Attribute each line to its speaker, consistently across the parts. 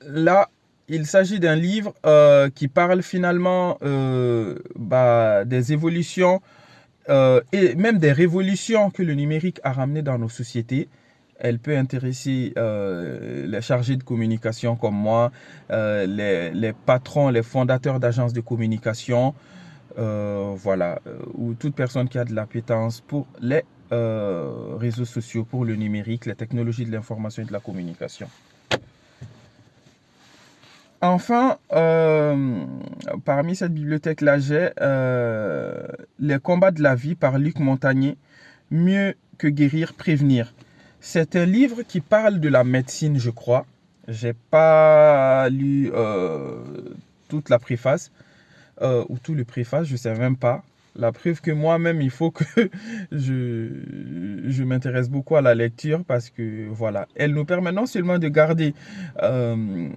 Speaker 1: là, il s'agit d'un livre qui parle finalement des évolutions et même des révolutions que le numérique a ramenées dans nos sociétés. Elle peut intéresser les chargés de communication comme moi, les patrons, les fondateurs d'agences de communication, voilà, ou toute personne qui a de l'appétence pour les réseaux sociaux, pour le numérique, les technologies de l'information et de la communication. Enfin, parmi cette bibliothèque-là, j'ai Les combats de la vie par Luc Montagnier, Mieux que guérir, prévenir. C'est un livre qui parle de la médecine, je crois. J'ai pas lu toute la préface ou tout le préface, je sais même pas. La preuve que moi-même, il faut que je m'intéresse beaucoup à la lecture parce que voilà, elle nous permet non seulement de garder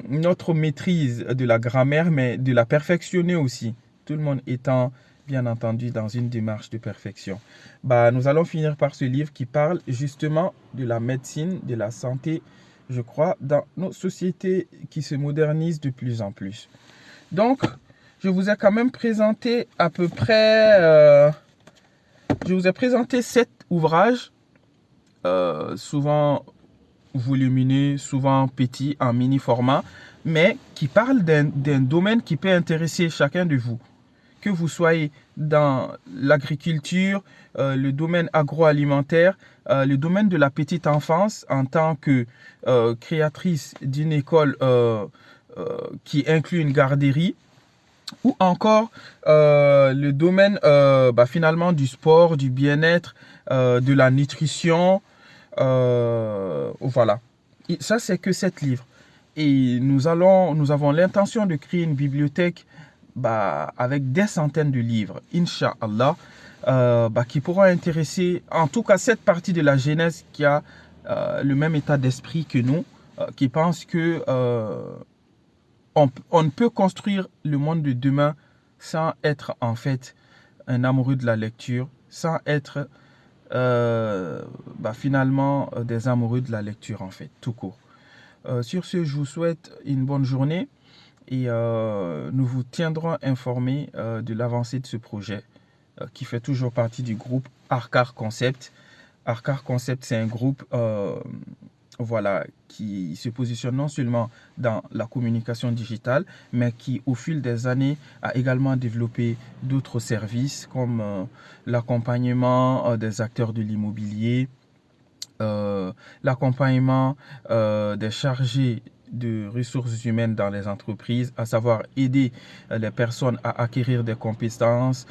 Speaker 1: notre maîtrise de la grammaire, mais de la perfectionner aussi. Tout le monde étant bien entendu dans une démarche de perfection. Bah, nous allons finir par ce livre qui parle justement de la médecine, de la santé, je crois, dans nos sociétés qui se modernisent de plus en plus. Donc, je vous ai quand même présenté à peu près, je vous ai présenté 7 ouvrages, souvent volumineux, souvent petits, en mini format, mais qui parlent d'un domaine qui peut intéresser chacun de vous. Que vous soyez dans l'agriculture, le domaine agroalimentaire, le domaine de la petite enfance en tant que créatrice d'une école qui inclut une garderie, ou encore le domaine finalement du sport, du bien-être, de la nutrition. Voilà. Et ça, c'est que 7 livres. Et nous avons l'intention de créer une bibliothèque avec des centaines de livres, Inch'Allah, qui pourront intéresser en tout cas cette partie de la jeunesse qui a le même état d'esprit que nous, qui pense que on ne peut construire le monde de demain sans être en fait un amoureux de la lecture, sans être finalement des amoureux de la lecture en fait, tout court. Sur ce, je vous souhaite une bonne journée et nous vous tiendrons informés de l'avancée de ce projet qui fait toujours partie du groupe Arcar Concept. Arcar Concept, c'est un groupe voilà, qui se positionne non seulement dans la communication digitale, mais qui, au fil des années, a également développé d'autres services comme l'accompagnement des acteurs de l'immobilier, l'accompagnement des chargés de ressources humaines dans les entreprises, à savoir aider les personnes à acquérir des compétences,